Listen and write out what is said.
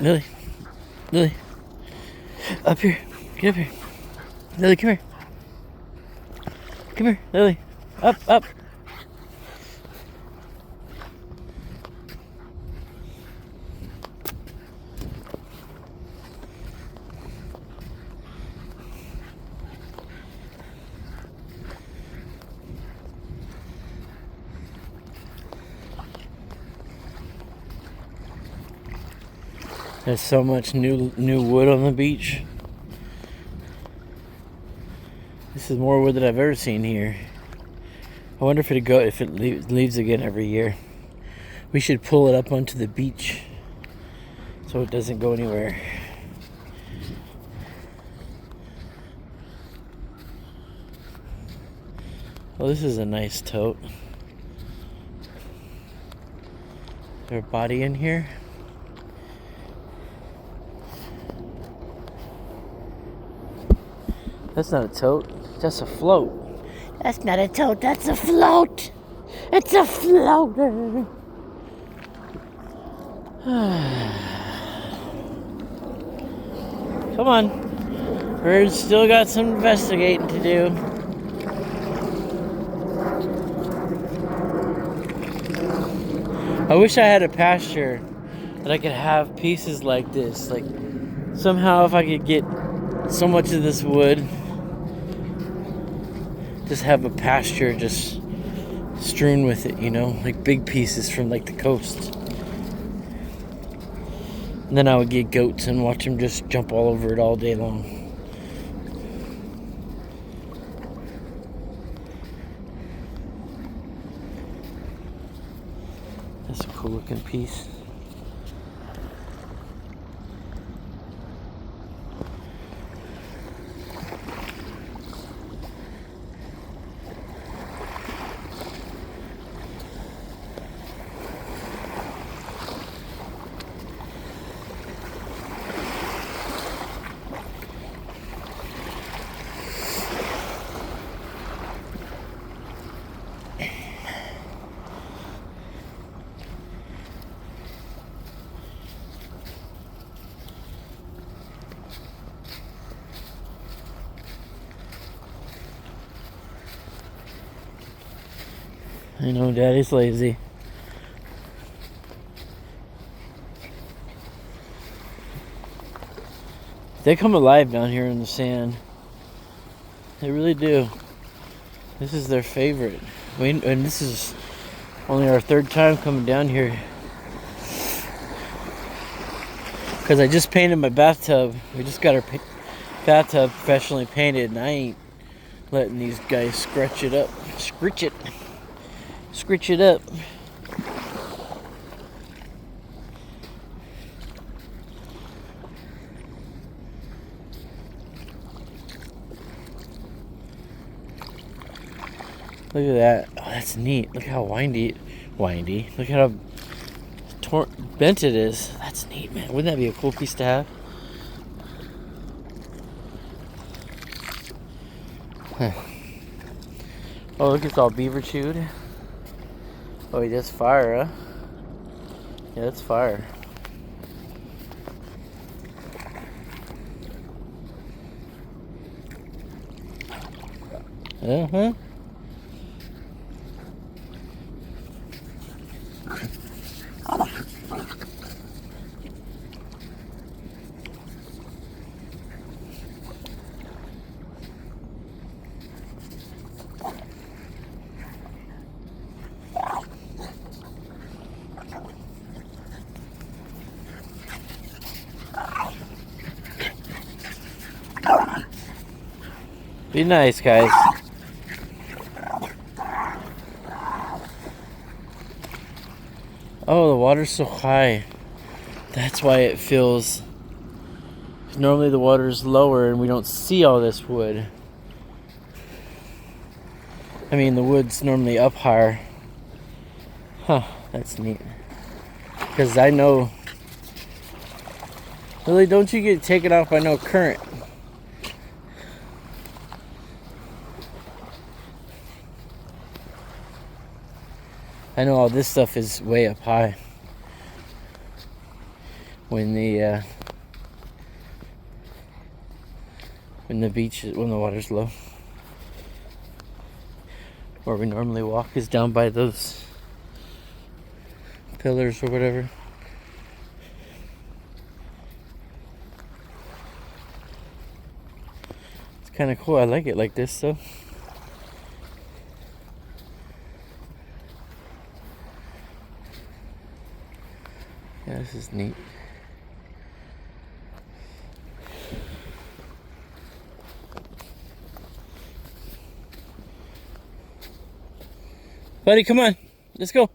Lily. Lily. Up here. Get up here. Lily, come here. Come here, Lily. Up, up. There's so much new wood on the beach. This is more wood than I've ever seen here. I wonder if it leaves again every year. We should pull it up onto the beach so it doesn't go anywhere. Well, this is a nice tote. Is there a body in here? That's not a tote. That's a float. That's not a tote, that's a float. It's a floater. Come on. We've still got some investigating to do. I wish I had a pasture that I could have pieces like this. Like, somehow if I could get so much of this wood, just have a pasture just strewn with it, you know, like big pieces from like the coast. And then I would get goats and watch them just jump all over it all day long. That's a cool looking piece. I know Daddy's lazy. They come alive down here in the sand. They really do. This is their favorite. And this is only our third time coming down here. Because I just painted my bathtub. We just got our bathtub professionally painted, and I ain't letting these guys scratch it up. Scritch it up. Look at that. Oh, that's neat. Look how windy. Look at how bent it is. That's neat, man. Wouldn't that be a cool piece to have? Huh. Oh, look, it's all beaver chewed. Oh, wait, that's fire, huh? Yeah, that's fire. Uh-huh. Be nice, guys. Oh, the water's so high. That's why it feels... Normally the water's lower and we don't see all this wood. I mean, the wood's normally up higher. Huh, that's neat. Because I know... Lily, don't you get taken off by no current. I know all this stuff is way up high. when the when the water's low. Where we normally walk is down by those pillars or whatever. It's kind of cool. I like it like this though. Yeah, this is neat. Buddy, come on. Let's go.